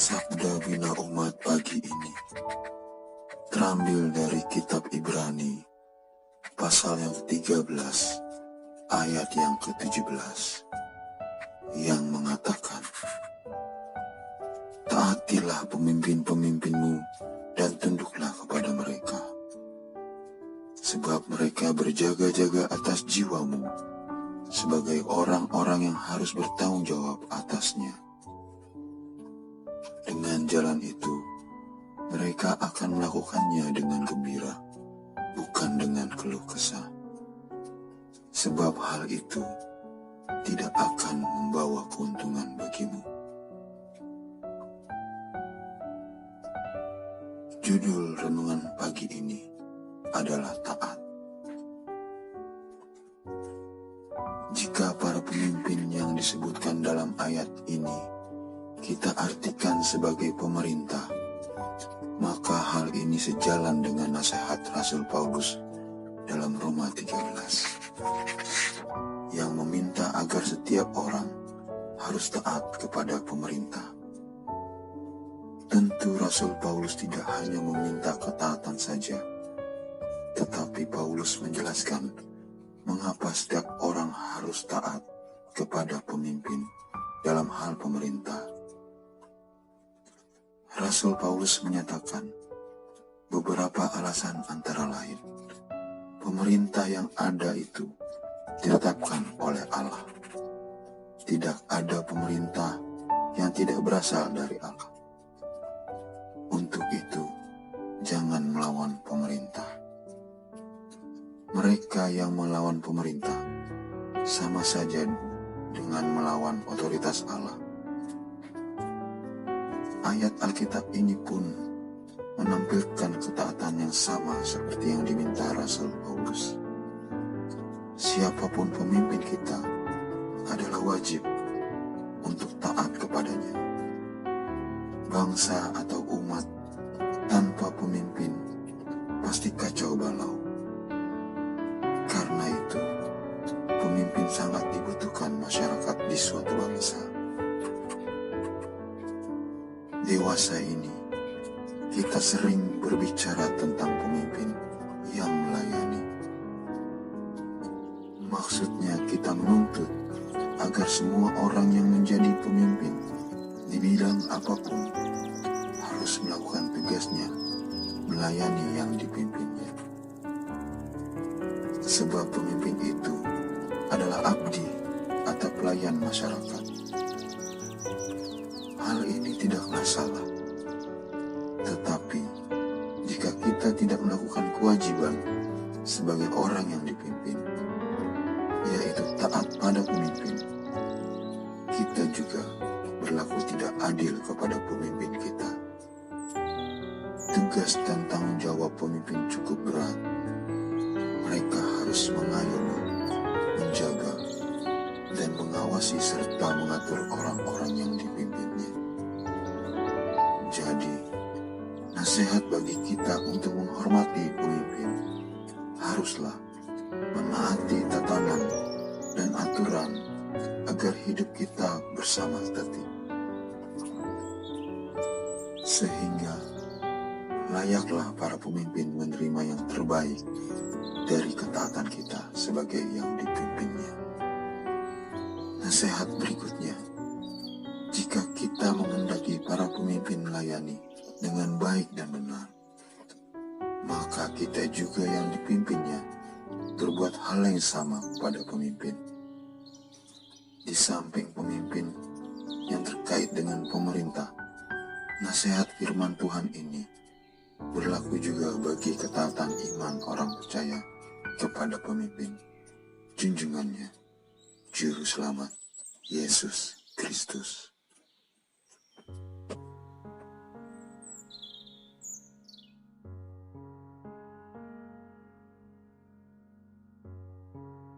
Sabda Bina Umat pagi ini terambil dari kitab Ibrani, pasal yang ke-13, ayat yang ke-17, yang mengatakan, "Taatilah pemimpin-pemimpinmu dan tunduklah kepada mereka, sebab mereka berjaga-jaga atas jiwamu, sebagai orang-orang yang harus bertanggung jawab atasnya. Dengan jalan itu, mereka akan melakukannya dengan gembira, bukan dengan keluh kesah. Sebab hal itu tidak akan membawa keuntungan bagimu." Judul renungan pagi ini adalah taat. Jika para pemimpin yang disebutkan dalam ayat ini kita artikan sebagai pemerintah, maka hal ini sejalan dengan nasihat Rasul Paulus dalam Roma 13 yang meminta agar setiap orang harus taat kepada pemerintah. Tentu Rasul Paulus tidak hanya meminta ketaatan saja, tetapi Paulus menjelaskan mengapa setiap orang harus taat kepada pemimpin dalam hal pemerintah. Rasul Paulus menyatakan beberapa alasan, antara lain, pemerintah yang ada itu ditetapkan oleh Allah. Tidak ada pemerintah yang tidak berasal dari Allah. Untuk itu, jangan melawan pemerintah. Mereka yang melawan pemerintah sama saja dengan melawan otoritas Allah. Ayat Alkitab ini pun menampilkan ketaatan yang sama seperti yang diminta Rasul Paulus. Siapapun pemimpin kita adalah wajib untuk taat kepadanya. Bangsa atau umat tanpa pemimpin pasti kacau balau. Karena itu, pemimpin sangat dibutuhkan masyarakat di suatu bangsa. Dewasa ini, kita sering berbicara tentang pemimpin yang melayani. Maksudnya kita menuntut agar semua orang yang menjadi pemimpin di bidang apapun harus melakukan tugasnya, melayani yang dipimpinnya. Sebab pemimpin itu adalah abdi atau pelayan masyarakat. Hal ini tidaklah salah. Tetapi, jika kita tidak melakukan kewajiban sebagai orang yang dipimpin, yaitu taat pada pemimpin, kita juga berlaku tidak adil kepada pemimpin kita. Tugas dan tanggung jawab pemimpin cukup berat. Mereka harus mengayomi, menjaga, dan mengawasi serta mengatur orang-orang yang dipimpinnya. Jadi, nasihat bagi kita untuk menghormati pemimpin haruslah menaati tatanan dan aturan agar hidup kita bersama tertib. Sehingga layaklah para pemimpin menerima yang terbaik dari ketaatan kita sebagai yang dipimpinnya. Nasihat berikutnya, jika kita menghendaki para pemimpin melayani dengan baik dan benar, maka kita juga yang dipimpinnya berbuat hal yang sama pada pemimpin. Di samping pemimpin yang terkait dengan pemerintah, nasihat firman Tuhan ini berlaku juga bagi ketaatan iman orang percaya kepada pemimpin, junjungannya, Juru Selamat, Yesus Kristus.